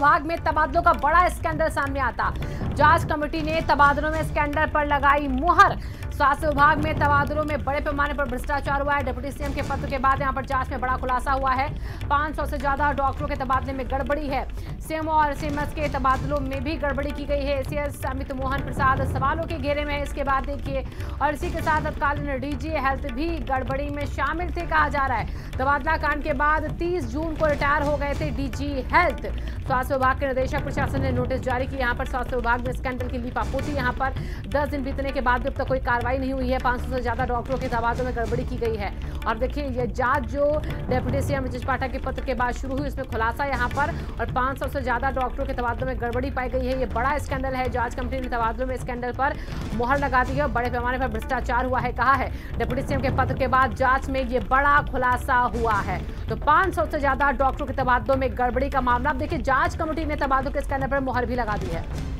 विभाग में तबादलों का बड़ा स्कैंडल सामने आता। जांच कमेटी ने तबादलों में स्कैंडल पर लगाई मुहर। स्वास्थ्य विभाग में तबादलों में बड़े पैमाने पर भ्रष्टाचार हुआ है। डिप्टी सीएम के पत्र के बाद यहां पर जांच में बड़ा खुलासा हुआ है। 500 से ज्यादा डॉक्टरों के तबादले में गड़बड़ी है। सीएम और सीएमएस के तबादलों में भी गड़बड़ी की गई है। एसीएस अमित मोहन प्रसाद सवालों के घेरे में है। इसके बाद देखिए, और इसी के साथ तत्कालीन डीजी हेल्थ भी गड़बड़ी में शामिल थे कहा जा रहा है। तबादला कांड के बाद 30 जून को रिटायर हो गए थे डीजी हेल्थ। स्वास्थ्य विभाग के निदेशक प्रशासन ने नोटिस जारी किया। यहाँ पर स्वास्थ्य विभाग में स्कैंडल की लीपापोती। यहाँ पर 10 दिन बीतने के बाद भी अब तक कोई कार्रवाई नहीं हुई है। 500 से ज्यादा डॉक्टरों के तबादलों में गड़बड़ी की गई है। और देखिए, ये जांच जो डिप्टी सीएम ब्रजेश पाठक के पत्र के बाद शुरू हुई, इसमें खुलासा यहाँ पर, और 500 से ज्यादा डॉक्टरों के तबादलों में गड़बड़ी पाई गई है। ये बड़ा स्कैंडल है। जांच कमेटी ने तबादलों में स्कैंडल पर मुहर लगा दी है। बड़े पैमाने पर भ्रष्टाचार हुआ है कहा है। डिप्टी सीएम के पत्र के बाद जांच में ये बड़ा खुलासा हुआ है। तो 500 से ज्यादा डॉक्टरों के तबादलों में गड़बड़ी का मामला। अब देखिए, जांच कमेटी ने तबादलों के स्कैंडल पर मुहर भी लगा दी है।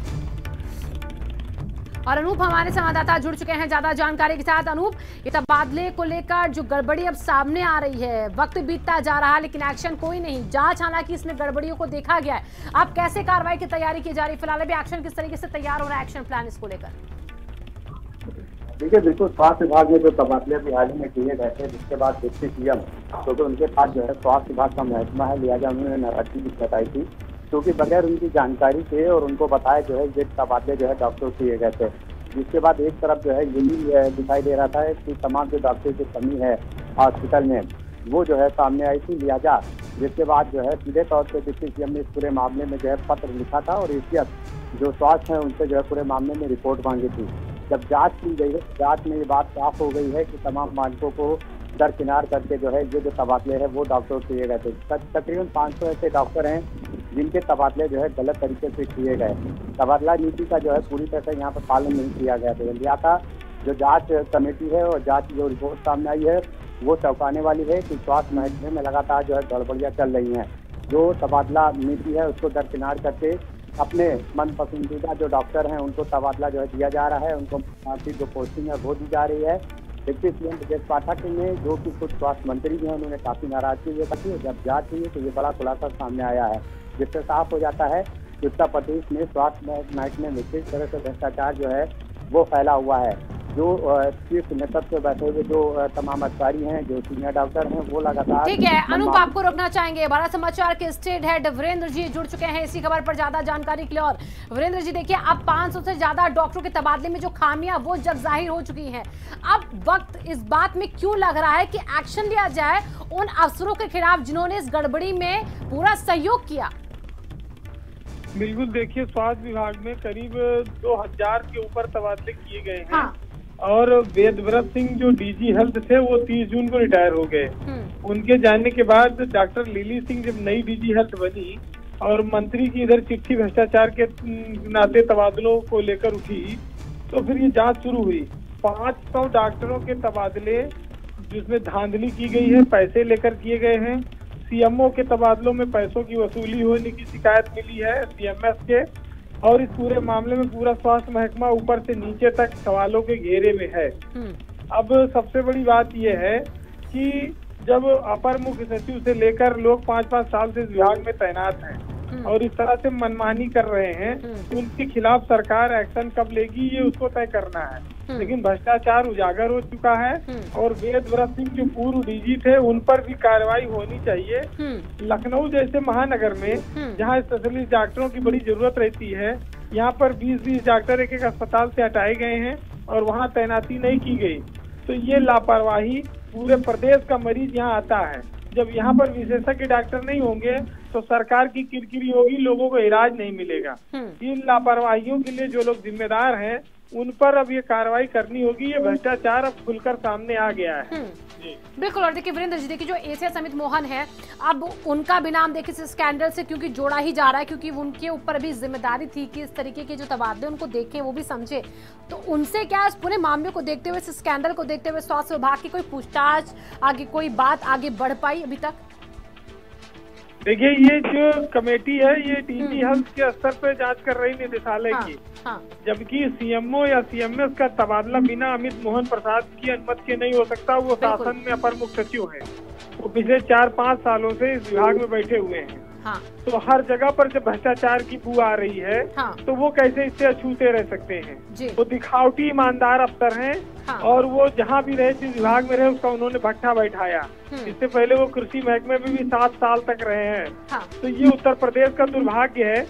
और अनूप हमारे संवाददाता जुड़ चुके हैं ज्यादा जानकारी के साथ। अनूप, ये तबादले को लेकर जो गड़बड़ी अब सामने आ रही है, वक्त बीतता जा रहा है लेकिन एक्शन कोई नहीं। जांच हालांकि इसमें गड़बड़ियों को देखा गया है। अब कैसे कार्रवाई की तैयारी की जा रही है? फिलहाल अभी एक्शन किस तरीके से तैयार हो रहा है, एक्शन प्लान इसको लेकर? देखिए, बिल्कुल स्वास्थ्य विभाग में जो तबादले भी हाल ही में किए गए थे, जिसके बाद डिप्टी सीएम, क्योंकि उनके पास जो है स्वास्थ्य विभाग का महकमा है, लिहाजा उन्होंने नाराजगी बताई थी, क्योंकि बगैर उनकी जानकारी के और उनको बताए जो है ये तबादले जो है डॉक्टर किए गए थे। जिसके बाद एक तरफ जो है ये भी दिखाई दे रहा था कि तमाम जो डॉक्टर की कमी है हॉस्पिटल में, वो जो है सामने आई थी। लिहाजा जिसके बाद जो है सीधे तौर पर डिप्टी सीएम ने इस पूरे मामले में जो है पत्र लिखा था और एसीएस जो स्वास्थ्य है उनसे जो है पूरे मामले में रिपोर्ट मांगी थी। जब जांच की गई है, जांच में ये बात साफ हो गई है कि तमाम मानकों को दरकिनार करके जो है ये जो तबादले है वो डॉक्टर किए गए थे। तकरीबन 500 ऐसे डॉक्टर हैं जिनके तबादले जो है गलत तरीके से किए गए। तबादला नीति का जो है पूरी तरह से यहाँ पर पालन नहीं किया गया था। लिहाजा जो जांच कमेटी है और जांच जो रिपोर्ट सामने आई है वो चौंकाने वाली है कि स्वास्थ्य महकमे में लगातार जो है गड़बड़ियाँ चल रही हैं। जो तबादला नीति है उसको दरकिनार करके अपने मन पसंदीदा जो डॉक्टर हैं उनको तबादला जो है दिया जा रहा है, उनको जो पोस्टिंग है वो दी जा रही है। डिप्टी सीएम ब्रजेश पाठक ने, जो कि खुद स्वास्थ्य मंत्री भी हैं, उन्होंने काफी नाराजगी व्यक्त की। जब जांच हुई तो ये बड़ा खुलासा सामने आया है, जिससे साफ हो जाता है कि उत्तर प्रदेश में स्वास्थ्य महकमे में किस तरह से भ्रष्टाचार जो है वो फैला हुआ है। जो चीफ नेतृत्व बैठे हुए जो तमाम अधिकारी हैं, जो सीनियर डॉक्टर हैं, वो लगातार। ठीक है अनूप, आपको रोकना चाहेंगे। भारत समाचार के स्टेट हेड वीरेंद्र जी जुड़ चुके हैं इसी खबर पर ज्यादा जानकारी के लिए। और वीरेंद्र जी, देखिए, अब 500 से ज्यादा डॉक्टरों के तबादले में जो खामियां वो जब जाहिर हो चुकी हैं, अब वक्त इस बात में क्यों लग रहा है कि एक्शन लिया जाए उन अफसरों के खिलाफ जिन्होंने इस गड़बड़ी में पूरा सहयोग किया? बिल्कुल, देखिए, स्वास्थ्य विभाग में करीब 2000 के ऊपर तबादले किए गए हैं। हाँ। और वेदव्रत सिंह जो डीजी हेल्थ थे वो 30 जून को रिटायर हो गए। उनके जाने के बाद डॉक्टर लिली सिंह जब नई डीजी हेल्थ बनी और मंत्री की इधर चिट्ठी भ्रष्टाचार के नाते तबादलों को लेकर उठी, तो फिर ये जांच शुरू हुई। 500 डॉक्टरों के तबादले जिसमें धांधली की गई है, पैसे लेकर किए गए हैं। सीएमओ के तबादलों में पैसों की वसूली होने की शिकायत मिली है सीएमएस के। और इस पूरे मामले में पूरा स्वास्थ्य महकमा ऊपर से नीचे तक सवालों के घेरे में है। अब सबसे बड़ी बात यह है कि जब अपर मुख्य सचिव से लेकर लोग 5-5 साल से इस विभाग में तैनात हैं और इस तरह से मनमानी कर रहे हैं, उनके खिलाफ सरकार एक्शन कब लेगी ये उसको तय करना है। लेकिन भ्रष्टाचार उजागर हो चुका है और वेदव्रत सिंह जो पूर्व डीजी थे उन पर भी कार्रवाई होनी चाहिए। लखनऊ जैसे महानगर में जहां स्पेशलिस्ट डॉक्टरों की बड़ी जरूरत रहती है, यहाँ पर 20-20 डॉक्टर एक अस्पताल से हटाए गए हैं और वहाँ तैनाती नहीं की गई। तो ये लापरवाही, पूरे प्रदेश का मरीज यहाँ आता है। जब यहाँ पर विशेषज्ञ डॉक्टर नहीं होंगे तो सरकार की किरकिरी होगी, लोगों को इलाज नहीं मिलेगा। इन लापरवाहियों के लिए जो लोग जिम्मेदार हैं उन पर अब ये कार्रवाई करनी होगी। ये भ्रष्टाचार अब खुलकर सामने आ गया है। बिल्कुल। और देखिए वीरेंद्र जी, देखिए जो एसीएस अमित मोहन है, अब उनका भी नाम देखिए इस स्कैंडल से क्योंकि जोड़ा ही जा रहा है, क्योंकि उनके ऊपर भी जिम्मेदारी थी कि इस तरीके के जो तबादले उनको देखें, वो भी समझे। तो उनसे क्या इस पूरे मामले को देखते हुए, इस स्कैंडल को देखते हुए स्वास्थ्य विभाग की कोई पूछताछ, आगे कोई बात आगे बढ़ पाई अभी तक? देखिए, ये जो कमेटी है ये डीजी हेल्थ के स्तर पर जांच कर रही निदेशालय की। जबकि सीएमओ या सीएमएस का तबादला बिना अमित मोहन प्रसाद की अनुमति के नहीं हो सकता। वो शासन में अपर मुख्य सचिव है, वो पिछले 4-5 सालों से इस विभाग में बैठे हुए हैं। हाँ। तो हर जगह पर जब भ्रष्टाचार की बू आ रही है, हाँ। तो वो कैसे इससे अछूते रह सकते हैं? जी। वो दिखावटी ईमानदार अफसर हैं। हाँ। और वो जहाँ भी रहे, जिस विभाग में रहे, उसका उन्होंने भट्ठा बैठाया। इससे पहले वो कृषि महकमे में भी 7 साल तक रहे हैं। हाँ। तो ये उत्तर प्रदेश का दुर्भाग्य है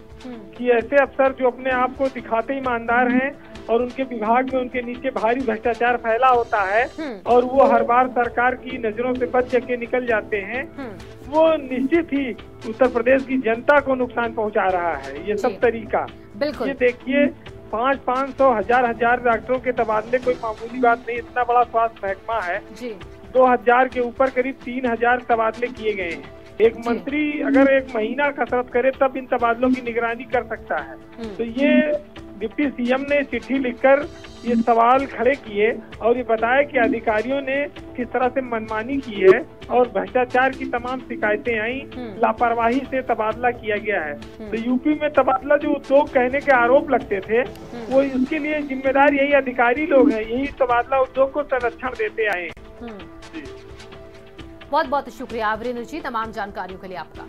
कि ऐसे अफसर जो अपने आप को दिखाते ईमानदार हैं और उनके विभाग में उनके नीचे भारी भ्रष्टाचार फैला होता है और वो हर बार सरकार की नजरों से बच के निकल जाते हैं, वो निश्चित ही उत्तर प्रदेश की जनता को नुकसान पहुंचा रहा है ये सब तरीका। बिल्कुल। ये देखिए, 500, 1000 डॉक्टरों के तबादले कोई मामूली बात नहीं। इतना बड़ा स्वास्थ्य महकमा है जी। 2000 के ऊपर करीब 3000 तबादले किए गए हैं। एक मंत्री अगर एक महीना कसरत करे तब इन तबादलों की निगरानी कर सकता है। तो ये डिप्टी सीएम ने चिट्ठी लिखकर ये सवाल खड़े किए और ये बताया कि अधिकारियों ने किस तरह से मनमानी की है और भ्रष्टाचार की तमाम शिकायतें आई, लापरवाही से तबादला किया गया है। तो यूपी में तबादला जो उद्योग कहने के आरोप लगते थे, वो इसके लिए जिम्मेदार यही अधिकारी लोग हैं, यही तबादला उद्योग को संरक्षण देते आए। बहुत बहुत शुक्रिया वीरेंद्र जी तमाम जानकारियों के लिए आपका।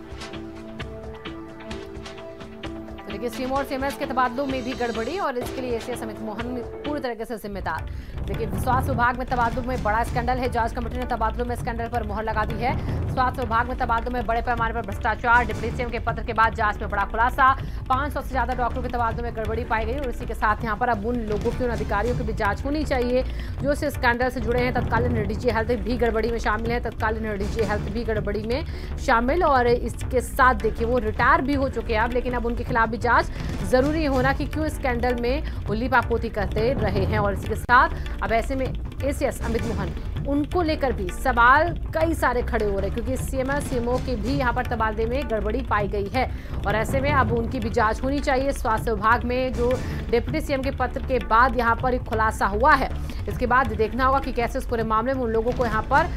तो देखिए, सीएम और सीएमएस के तबादलों में भी गड़बड़ी और इसके लिए एसीएस अमित मोहन पूरी तरीके से जिम्मेदार। देखिए, स्वास्थ्य विभाग में तबादलों में बड़ा स्कैंडल है। जांच कमेटी ने तबादलों में स्कैंडल पर मुहर लगा दी है। स्वास्थ्य विभाग में तबादलों में बड़े पैमाने पर भ्रष्टाचार, डिप्टी सीएम के पत्र के बाद जांच में बड़ा खुलासा। 500 से ज्यादा डॉक्टरों के तबादलों में गड़बड़ी पाई गई और इसी के साथ यहाँ पर अब उन लोगों की, उन अधिकारियों की भी जांच होनी चाहिए जो इस स्कैंडल से जुड़े हैं। तत्कालीन डीजी हेल्थ भी गड़बड़ी में शामिल है, तत्कालीन डीजी हेल्थ भी गड़बड़ी में शामिल और इसके साथ देखिए वो रिटायर भी हो चुके हैं अब, लेकिन अब उनके खिलाफ भी जांच जरूरी होना कि क्यों स्कैंडल में उल्ली-पापोती करते रहे हैं। और इसके साथ अब ऐसे में एसीएस अमित मोहन, उनको लेकर भी सवाल कई सारे खड़े हो रहे हैं क्योंकि सीएमओ के भी यहाँ पर तबादले में गड़बड़ी पाई गई है और ऐसे में अब उनकी भी जांच होनी चाहिए। स्वास्थ्य विभाग में जो डिप्टी सीएम के पत्र के बाद यहाँ पर एक खुलासा हुआ है, इसके बाद देखना होगा कि कैसे इस पूरे मामले में उन लोगों को यहाँ पर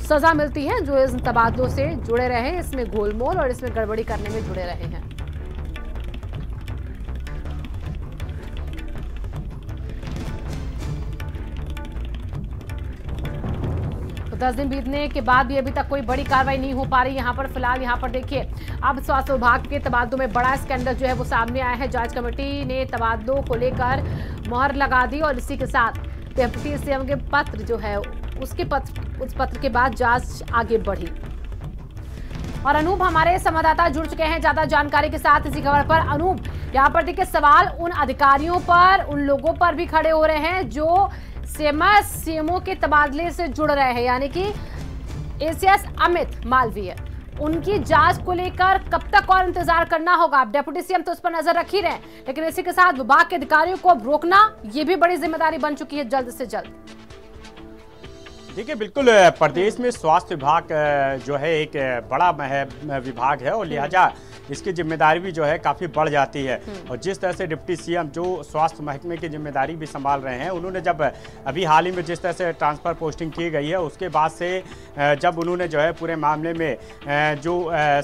सजा मिलती है जो इस तबादलों से जुड़े रहे, इसमें गोलमोल और इसमें गड़बड़ी करने में जुड़े रहे हैं। तो 10 दिन बीतने के बाद भी अभी तक कोई बड़ी कार्रवाई नहीं हो पा रही यहाँ पर। फिलहाल यहाँ पर देखिए, अब स्वास्थ्य विभाग के तबादलों में बड़ा स्कैंडल जो है वो सामने आया है। जांच कमेटी ने तबादलों को लेकर मुहर लगा दी और इसी के साथ डिप्टी सीएम के पत्र जो है उस पत्र के बाद जांच आगे बढ़ी। और अनूप हमारे संवाददाता जुड़ चुके हैं ज्यादा जानकारी के साथ इसी खबर पर। अनूप, यहाँ पर देखिए सवाल उन अधिकारियों पर, उन लोगों पर भी खड़े हो रहे हैं जो सीएमओ के तबादले से जुड़ रहे हैं, यानी कि एसीएस अमित मालवीय। उनकी जांच को लेकर कब तक और इंतजार करना होगा? डिप्टी सीएम तो उस पर नजर रख ही रहे हैं, लेकिन इसी के साथ विभाग के अधिकारियों को रोकना ये भी बड़ी जिम्मेदारी बन चुकी है जल्द से जल्द। देखिए, बिल्कुल प्रदेश में स्वास्थ्य विभाग जो है एक बड़ा विभाग है और लिहाजा इसकी जिम्मेदारी भी जो है काफ़ी बढ़ जाती है। और जिस तरह से डिप्टी सीएम जो स्वास्थ्य महकमे की जिम्मेदारी भी संभाल रहे हैं, उन्होंने जब अभी हाल ही में जिस तरह से ट्रांसफ़र पोस्टिंग की गई है, उसके बाद से जब उन्होंने जो है पूरे मामले में जो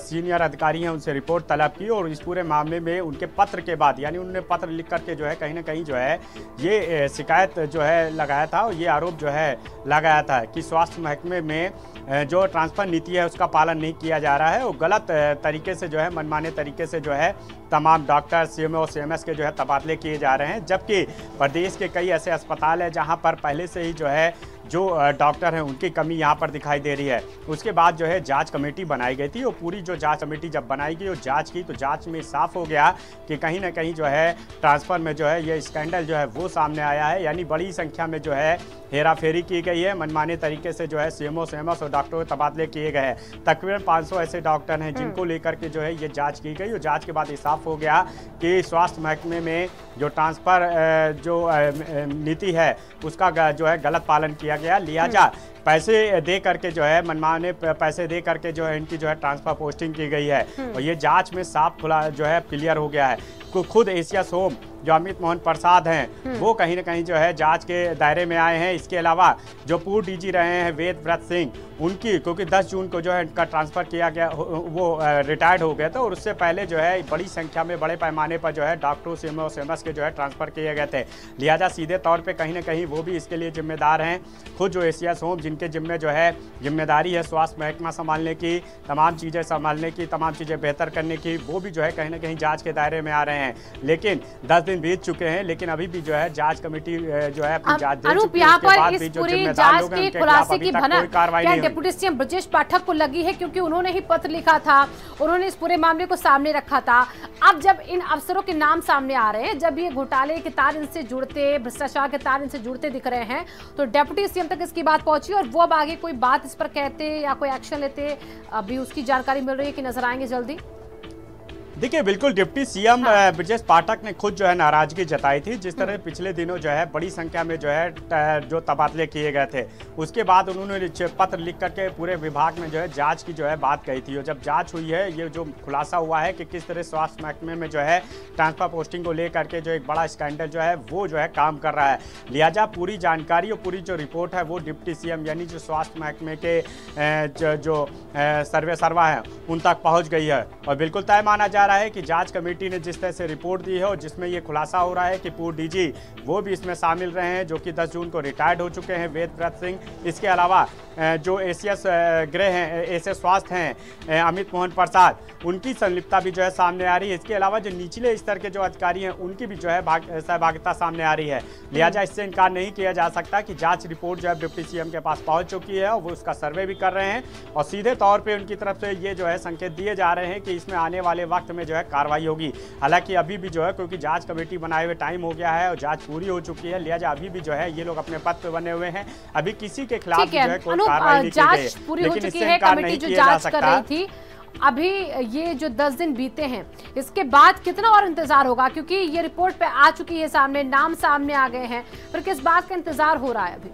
सीनियर अधिकारी हैं उनसे रिपोर्ट तलब की और इस पूरे मामले में उनके पत्र के बाद, यानी उन्होंने पत्र लिख करके जो है कहीं ना कहीं जो है ये शिकायत जो है लगाया था और ये आरोप जो है लगाया था कि स्वास्थ्य महकमे में जो ट्रांसफ़र नीति है उसका पालन नहीं किया जा रहा है और गलत तरीके से जो है, मनमाने तरीके से जो है तमाम डॉक्टर, सीएमओ और सीएमएस के जो है तबादले किए जा रहे हैं। जबकि प्रदेश के कई ऐसे अस्पताल हैं जहां पर पहले से ही जो है जो डॉक्टर हैं उनकी कमी यहाँ पर दिखाई दे रही है। उसके बाद जो है जांच कमेटी बनाई गई थी और पूरी जो जांच कमेटी जब बनाई गई और जांच की तो जांच में साफ हो गया कि कहीं ना कहीं जो है ट्रांसफ़र में जो है ये स्कैंडल जो है वो सामने आया है। यानी बड़ी संख्या में जो है हेराफेरी की गई है, मनमाने तरीके से जो है सीएमओ, सीएमएस और डॉक्टरों के तबादले किए गए हैं। तकरीबन 500 ऐसे डॉक्टर हैं जिनको लेकर के जो है ये जाँच की गई और जाँच के बाद ये साफ हो गया कि स्वास्थ्य महकमे में जो ट्रांसफ़र जो नीति है उसका जो है गलत पालन किया गया। लिहाजा पैसे दे करके जो है, मनमाने पैसे दे करके जो है इनकी जो है ट्रांसफर पोस्टिंग की गई है और ये जांच में साफ खुला जो है क्लियर हो गया है। खुद एशिया सोम जो अमित मोहन प्रसाद हैं वो कहीं ना कहीं जो है जांच के दायरे में आए हैं। इसके अलावा जो पूर्व डीजी रहे हैं वेद व्रत सिंह, उनकी क्योंकि 10 जून को जो है इनका ट्रांसफर किया गया, वो रिटायर्ड हो गए थे और उससे पहले जो है बड़ी संख्या में बड़े पैमाने पर जो है डॉक्टरों सीएमओ के जो है ट्रांसफर किए गए थे। लिहाजा सीधे तौर पे कहीं ना कहीं वो भी इसके लिए जिम्मेदार हैं। खुद जो एसीएस होम जिनके जिम्मे जो है जिम्मेदारी है स्वास्थ्य महकमा संभालने की, तमाम चीज़ें संभालने की, तमाम चीज़ें बेहतर करने की, वो भी जो है कहीं ना कहीं जांच के दायरे में आ रहे हैं। लेकिन 10 दिन बीत चुके हैं लेकिन अभी भी जो है जांच कमेटी जो है अपनी जांच दे चुकी है। यहाँ पर इस पूरी जांच के खुलासे की भनक क्या डिप्टी सीएम ब्रजेश पाठक को लगी है? क्योंकि उन्होंने ही पत्र लिखा था, उन्होंने इस पूरे मामले को सामने रखा था। अब जब इन अफसरों के नाम सामने आ रहे हैं, जब ये घोटाले के तार इनसे जुड़ते, भ्रष्टाचार के तार इनसे जुड़ते दिख रहे हैं, तो डिप्टी सीएम तक इसकी बात पहुंची और वो अब आगे कोई बात इस पर कहते या कोई एक्शन लेते, अभी उसकी जानकारी मिल रही है कि नजर आएंगे जल्दी? देखिए बिल्कुल डिप्टी सीएम ब्रजेश पाठक ने खुद जो है नाराजगी जताई थी। जिस तरह पिछले दिनों जो है बड़ी संख्या में जो है जो तबादले किए गए थे, उसके बाद उन्होंने पत्र लिख करके पूरे विभाग में जो है जांच की जो है बात कही थी। और जब जांच हुई है, ये जो खुलासा हुआ है कि किस तरह स्वास्थ्य महकमे में जो है ट्रांसफर पोस्टिंग को लेकर के जो एक बड़ा स्कैंडल जो है वो जो है काम कर रहा है। लिहाजा पूरी जानकारी और पूरी जो रिपोर्ट है वो डिप्टी सीएम यानी जो स्वास्थ्य महकमे के जो सर्वे सर्वा है उन तक पहुँच गई है। और बिल्कुल तय माना जा रहा है कि जांच कमेटी ने जिस तरह से रिपोर्ट दी है और जिसमें ये खुलासा हो रहा है कि पूर्व डीजी वो भी इसमें शामिल रहे हैं, जो कि 10 जून को रिटायर्ड हो चुके हैं, वेद व्रत सिंह। इसके अलावा जो एसीएस गृह हैं, एसीएस स्वास्थ्य हैं अमित मोहन प्रसाद, उनकी संलिप्तता भी जो है सामने आ रही है। इसके अलावा जो निचले स्तर के जो अधिकारी हैं उनकी भी जो है सहभागिता सामने आ रही है। लिहाजा इससे इनकार नहीं किया जा सकता कि जांच रिपोर्ट जो है डिप्टी सीएम के पास पहुंच चुकी है और वो उसका सर्वे भी कर रहे हैं। और सीधे तौर पर उनकी तरफ से ये जो है संकेत दिए जा रहे हैं कि इसमें आने वाले वक्त में जो है कार्रवाई होगी। हालांकि अभी भी जो है क्योंकि जांच कमेटी बनाए हुए टाइम हो गया है और जांच पूरी हो चुकी है, लिहाजा अभी भी जो है ये लोग अपने पद पे बने हुए हैं। अभी किसी के खिलाफ जो है कोई कार्रवाई नहीं की गई है, पूरी हो लेकिन चुकी इससे है, इनकार कमेटी नहीं जो किया जा जांच कर रही सकता। थी। अभी ये जो 10 दिन बीते हैं, इसके बाद कितना और इंतजार होगा? क्योंकि ये रिपोर्ट पे आ चुकी है सामने, नाम सामने आ गए हैं, फिर किस बात का इंतजार हो रहा है अभी?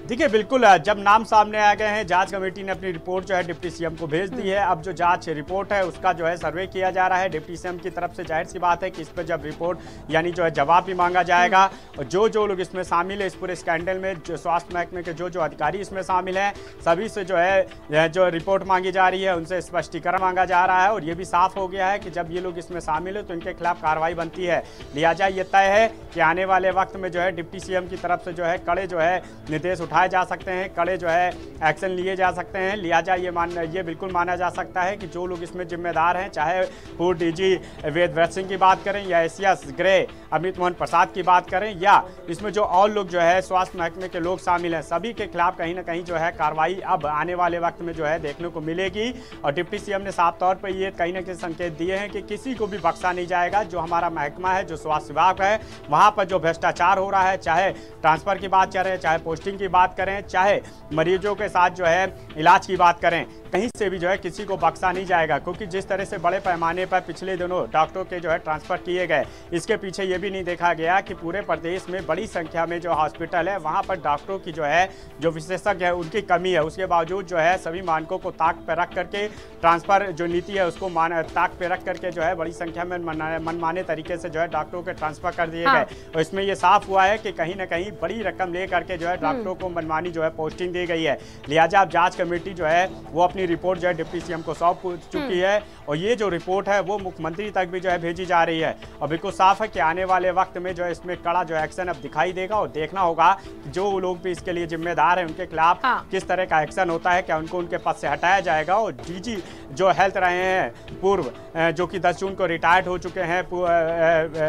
देखिए बिल्कुल जब नाम सामने आ गए हैं, जांच कमेटी ने अपनी रिपोर्ट जो है डिप्टी सीएम को भेज दी है। अब जो जांच रिपोर्ट है उसका जो है सर्वे किया जा रहा है डिप्टी सीएम की तरफ से। जाहिर सी बात है कि इस पर जब रिपोर्ट यानी जो है जवाब भी मांगा जाएगा। और जो लोग इसमें शामिल है, इस पूरे स्कैंडल में जो स्वास्थ्य महकमे के जो अधिकारी इसमें शामिल हैं, सभी से जो है जो रिपोर्ट मांगी जा रही है उनसे स्पष्टीकरण मांगा जा रहा है। और ये भी साफ हो गया है कि जब ये लोग इसमें शामिल है तो इनके खिलाफ कार्रवाई बनती है। लिहाजा ये तय है कि आने वाले वक्त में जो है डिप्टी सीएम की तरफ से जो है कड़े जो है निर्देश उठाए जा सकते हैं, कड़े जो है एक्शन लिए जा सकते हैं। लिहाजा ये बिल्कुल माना जा सकता है कि जो लोग इसमें जिम्मेदार हैं, चाहे पूर्व डीजी वेद व्रत सिंह की बात करें या एसीएस गृह अमित मोहन प्रसाद की बात करें या इसमें जो और लोग जो है स्वास्थ्य महकमे के लोग शामिल हैं, सभी के खिलाफ कहीं ना कहीं जो है कार्रवाई अब आने वाले वक्त में जो है देखने को मिलेगी। और डिप्टी सीएम ने साफ तौर पर ये कहीं ना कहीं संकेत दिए हैं कि किसी को भी बख्शा नहीं जाएगा। जो हमारा महकमा है, जो स्वास्थ्य विभाग है, वहाँ पर जो भ्रष्टाचार हो रहा है, चाहे ट्रांसफर की बात करें, चाहे पोस्टिंग की बात करें, चाहे मरीजों के साथ जो है इलाज की बात करें, कहीं से भी जो है किसी को बख्शा नहीं जाएगा। क्योंकि जिस तरह से बड़े पैमाने पर पिछले दिनों डॉक्टरों के जो है ट्रांसफर किए गए, इसके पीछे ये भी नहीं देखा गया कि पूरे प्रदेश में बड़ी संख्या में जो हॉस्पिटल है वहाँ पर डॉक्टरों की जो है जो विशेषज्ञ है उनकी कमी है। उसके बावजूद जो है सभी मानकों को ताक पर रख करके ट्रांसफर जो नीति है उसको ताक पर रख करके जो है बड़ी संख्या में मनमाने तरीके से जो है डॉक्टरों के ट्रांसफर कर दिए गए। और इसमें यह साफ हुआ है कि कहीं ना कहीं बड़ी रकम ले करके जो है डॉक्टरों को मनमानी जो है पोस्टिंग दी गई है। लिहाजा अब जांच कमेटी जो है वो अपनी रिपोर्ट जो है डिप्टी सीएम को सौंप चुकी है और ये जो रिपोर्ट है वो मुख्यमंत्री तक भी जो है भेजी जा रही है। और बिल्कुल साफ है कि आने वाले वक्त में जो है इसमें कड़ा जो एक्शन अब दिखाई देगा और देखना होगा कि जो लोग भी इसके लिए जिम्मेदार हैं उनके खिलाफ किस तरह का एक्शन होता है। क्या उनको उनके पद से हटाया जाएगा? और डीजी जो हेल्थ रहे हैं पूर्व, जो कि 10 जून को रिटायर्ड हो चुके हैं,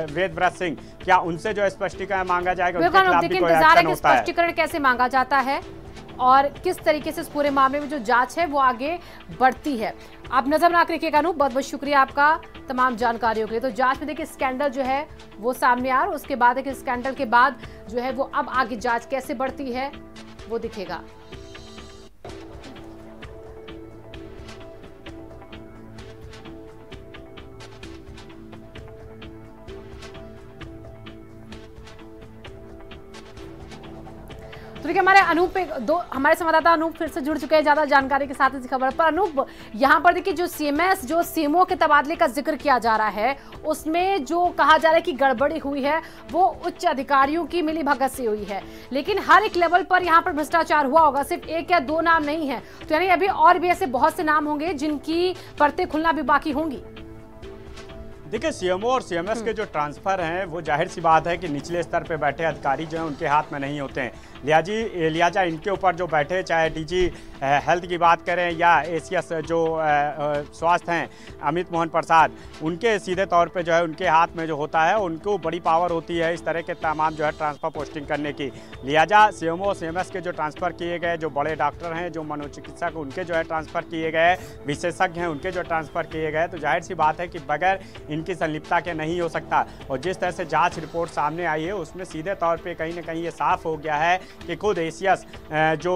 वेद व्रत सिंह, क्या उनसे जो स्पष्टीकरण मांगा जाएगा? उनके खिलाफ भी कोई एक्शन होता है? स्पष्टीकरण कैसे मांगा जाता है और किस तरीके से इस पूरे मामले में जो जांच है वो आगे बढ़ती है? आप नजर बना के रखिएगा। बहुत बहुत शुक्रिया आपका तमाम जानकारियों के लिए। तो जांच में देखिए स्कैंडल जो है वो सामने आ रहा है, उसके बाद देखिए स्कैंडल के बाद जो है वो अब आगे जांच कैसे बढ़ती है वो दिखेगा। तो देखिए हमारे अनूप हमारे संवाददाता अनूप फिर से जुड़ चुके हैं ज्यादा जानकारी के साथ इस खबर पर। अनूप, यहाँ पर देखिए जो सीएमएस जो सीएमओ के तबादले का जिक्र किया जा रहा है, उसमें जो कहा जा रहा है कि गड़बड़ी हुई है वो उच्च अधिकारियों की मिलीभगत से हुई है, लेकिन हर एक लेवल पर यहाँ पर भ्रष्टाचार हुआ होगा, सिर्फ एक या दो नाम नहीं है। तो यानी अभी और भी ऐसे बहुत से नाम होंगे जिनकी परतें खुलना भी बाकी होंगी। देखिए सीएमओ और सीएमएस के जो ट्रांसफर हैं वो जाहिर सी बात है कि निचले स्तर पे बैठे अधिकारी जो हैं उनके हाथ में नहीं होते हैं। लिहाजा इनके ऊपर जो बैठे, चाहे डीजी हेल्थ की बात करें या एसीएस जो स्वास्थ्य हैं अमित मोहन प्रसाद, उनके सीधे तौर पे जो है उनके हाथ में जो होता है उनको बड़ी पावर होती है इस तरह के तमाम जो है ट्रांसफर पोस्टिंग करने की। लिहाजा सीएमओ सीएमएस के जो ट्रांसफ़र किए गए, जो बड़े डॉक्टर हैं, जो मनोचिकित्सक, उनके जो है ट्रांसफ़र किए गए, विशेषज्ञ हैं उनके जो ट्रांसफ़र किए गए, तो जाहिर सी बात है कि बगैर इनकी संलिप्तता के नहीं हो सकता। और जिस तरह से जांच रिपोर्ट सामने आई है उसमें सीधे तौर पे कहीं ना कहीं ये साफ हो गया है कि खुद एसीएस जो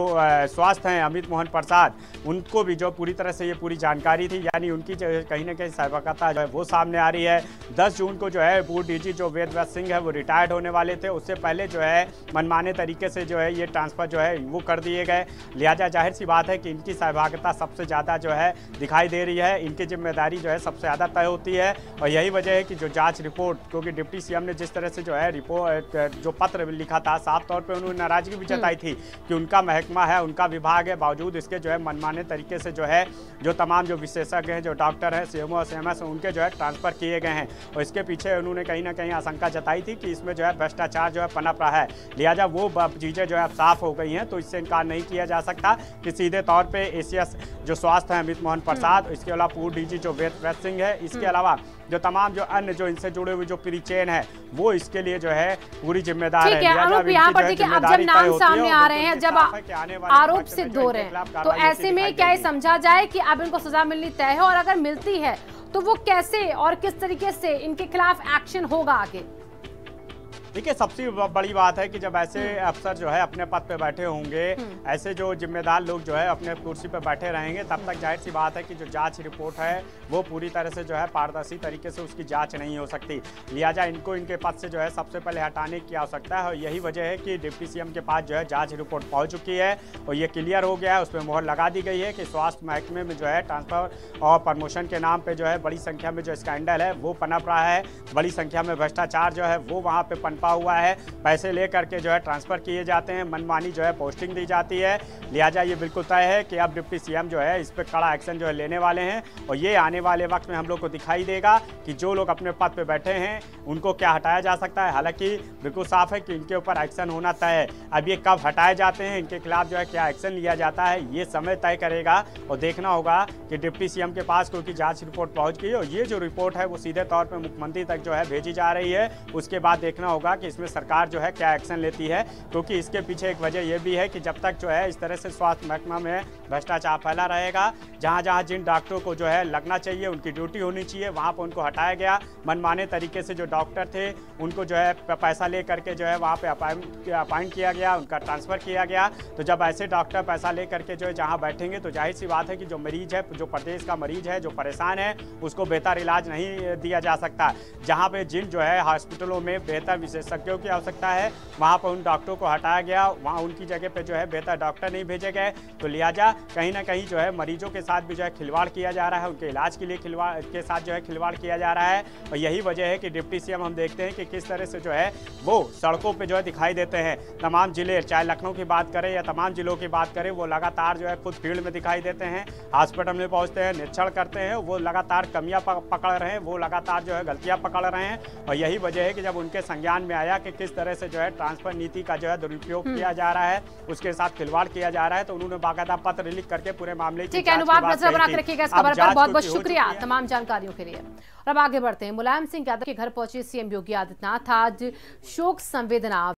स्वास्थ्य हैं अमित मोहन प्रसाद, उनको भी जो पूरी तरह से ये पूरी जानकारी थी, यानी उनकी जो कहीं ना कहीं सहभागिता जो है वो सामने आ रही है। 10 जून को जो है पूर्व डीजी जो वेदव्रत सिंह है वो रिटायर्ड होने वाले थे, उससे पहले जो है मनमाने तरीके से जो है ये ट्रांसफ़र जो है वो कर दिए गए। लिहाजा जाहिर सी बात है कि इनकी सहभागिता सबसे ज़्यादा जो है दिखाई दे रही है, इनकी जिम्मेदारी जो है सबसे ज़्यादा तय होती है। और यही वजह है कि जो जांच रिपोर्ट, क्योंकि डिप्टी सीएम ने जिस तरह से जो है रिपोर्ट जो पत्र लिखा था, साफ तौर पे उन्होंने नाराजगी भी जताई थी कि उनका महकमा है, उनका विभाग है, बावजूद इसके जो है मनमाने तरीके से जो है जो तमाम जो विशेषज्ञ हैं, जो डॉक्टर हैं, सीएमओ सीएमएस, उनके जो है ट्रांसफ़र किए गए हैं। और इसके पीछे उन्होंने कहीं ना कहीं आशंका जताई थी कि इसमें जो है भ्रष्टाचार जो है पनप रहा है। लिहाजा वो चीज़ें जो है अब साफ हो गई हैं, तो इससे इनकार नहीं किया जा सकता कि सीधे तौर पर एसीएस जो स्वास्थ्य है अमित मोहन प्रसाद, इसके अलावा पूर्व डीजी जो वेदव्रत सिंह है, इसके अलावा जो तमाम जो अन्य जो इनसे जुड़े हुए जो पूरी चेन है वो इसके लिए जो है पूरी जिम्मेदार है। यहाँ पर देखिए अब जब नाम सामने आ रहे हैं, जब आरोप सिद्ध हो रहे हैं, तो ऐसे में क्या ये समझा जाए कि अब इनको सजा मिलनी तय है, और अगर मिलती है तो वो कैसे और किस तरीके से इनके खिलाफ एक्शन होगा आगे? देखिए सबसे बड़ी बात है कि जब ऐसे अफसर जो है अपने पद पे बैठे होंगे, ऐसे जो जिम्मेदार लोग जो है अपने कुर्सी पे बैठे रहेंगे, तब तक जाहिर सी बात है कि जो जांच रिपोर्ट है वो पूरी तरह से जो है पारदर्शी तरीके से उसकी जांच नहीं हो सकती। लिहाजा इनको इनके पद से जो है सबसे पहले हटाने की आवश्यकता है। और यही वजह है कि डिप्टी सीएम के पास जो है जाँच रिपोर्ट पहुँच चुकी है और ये क्लियर हो गया है, उसमें मोहर लगा दी गई है कि स्वास्थ्य महकमे में जो है ट्रांसफ़र और प्रमोशन के नाम पर जो है बड़ी संख्या में जो स्कैंडल है वो पनप रहा है, बड़ी संख्या में भ्रष्टाचार जो है वो वहाँ पर पनपा हुआ है, पैसे लेकर के जो है ट्रांसफ़र किए जाते हैं, मनमानी जो है पोस्टिंग दी जाती है। लिहाजा ये बिल्कुल तय है कि अब डिप्टी सीएम जो है इस पर कड़ा एक्शन जो है लेने वाले हैं। और ये आने वाले वक्त में हम लोग को दिखाई देगा कि जो लोग अपने पद पे बैठे हैं उनको क्या हटाया जा सकता है। हालांकि बिल्कुल साफ है कि इनके ऊपर एक्शन होना तय है। अब ये कब हटाए जाते हैं, इनके खिलाफ जो है क्या एक्शन लिया जाता है, ये समय तय करेगा। और देखना होगा कि डिप्टी सीएम के पास क्योंकि जाँच रिपोर्ट पहुँच गई और ये जो रिपोर्ट है वो सीधे तौर पर मुख्यमंत्री तक जो है भेजी जा रही है, उसके बाद देखना होगा कि इसमें सरकार जो है क्या एक्शन लेती है। क्योंकि इसके पीछे एक वजह यह भी है कि जब तक जो है इस तरह से स्वास्थ्य महकमा में भ्रष्टाचार फैला रहेगा, जहां जहां जिन डॉक्टरों को जो है लगना चाहिए, उनकी ड्यूटी होनी चाहिए, वहां पर उनको हटाया गया। मनमाने तरीके से जो डॉक्टर थे उनको जो है पैसा ले करके जो है वहां पे अपॉइंट किया गया, उनका ट्रांसफ़र किया गया। तो जब ऐसे डॉक्टर पैसा ले करके जो है जहाँ बैठेंगे तो जाहिर सी बात है कि जो मरीज है, जो प्रदेश का मरीज है, जो परेशान है, उसको बेहतर इलाज नहीं दिया जा सकता। जहाँ पे जिन जो है हॉस्पिटलों में बेहतर विशेषज्ञों की आवश्यकता है वहाँ पर उन डॉक्टरों को हटाया गया, वहाँ उनकी जगह पे जो है बेहतर डॉक्टर नहीं भेजे गए। तो लिहाजा कहीं ना कहीं जो है मरीजों के साथ भी जो है खिलवाड़ किया जा रहा है, उनके इलाज के लिए खिलवाड़ किया जा रहा है। और यही वजह है कि डिप्टी सीएम हम देखते हैं कि किस तरह से जो है वो सड़कों पे जो है दिखाई देते हैं। तमाम जिले, चाहे लखनऊ की बात करें या तमाम जिलों की बात करें, वो लगातार जो है खुद फील्ड में दिखाई देते हैं, हॉस्पिटल में पहुँचते हैं, निरीक्षण करते हैं, वो लगातार कमियाँ पकड़ रहे हैं, वो लगातार जो है गलतियाँ पकड़ रहे हैं। और यही वजह है कि जब उनके संज्ञान में आया कि किस तरह से जो है ट्रांसफर नीति का जो है दुरुपयोग किया जा रहा है, उसके साथ खिलवाड़ किया जा रहा है, तो उन्होंने बाकायदा पत्र लिख करके पूरे मामले की ठीक है। अनुवाद नजर बना के रखिएगा इस खबर पर। बहुत बहुत शुक्रिया तमाम जानकारियों के लिए। और अब आगे बढ़ते हैं। मुलायम सिंह यादव के घर पहुंचे सीएम योगी आदित्यनाथ। आज शोक संवेदना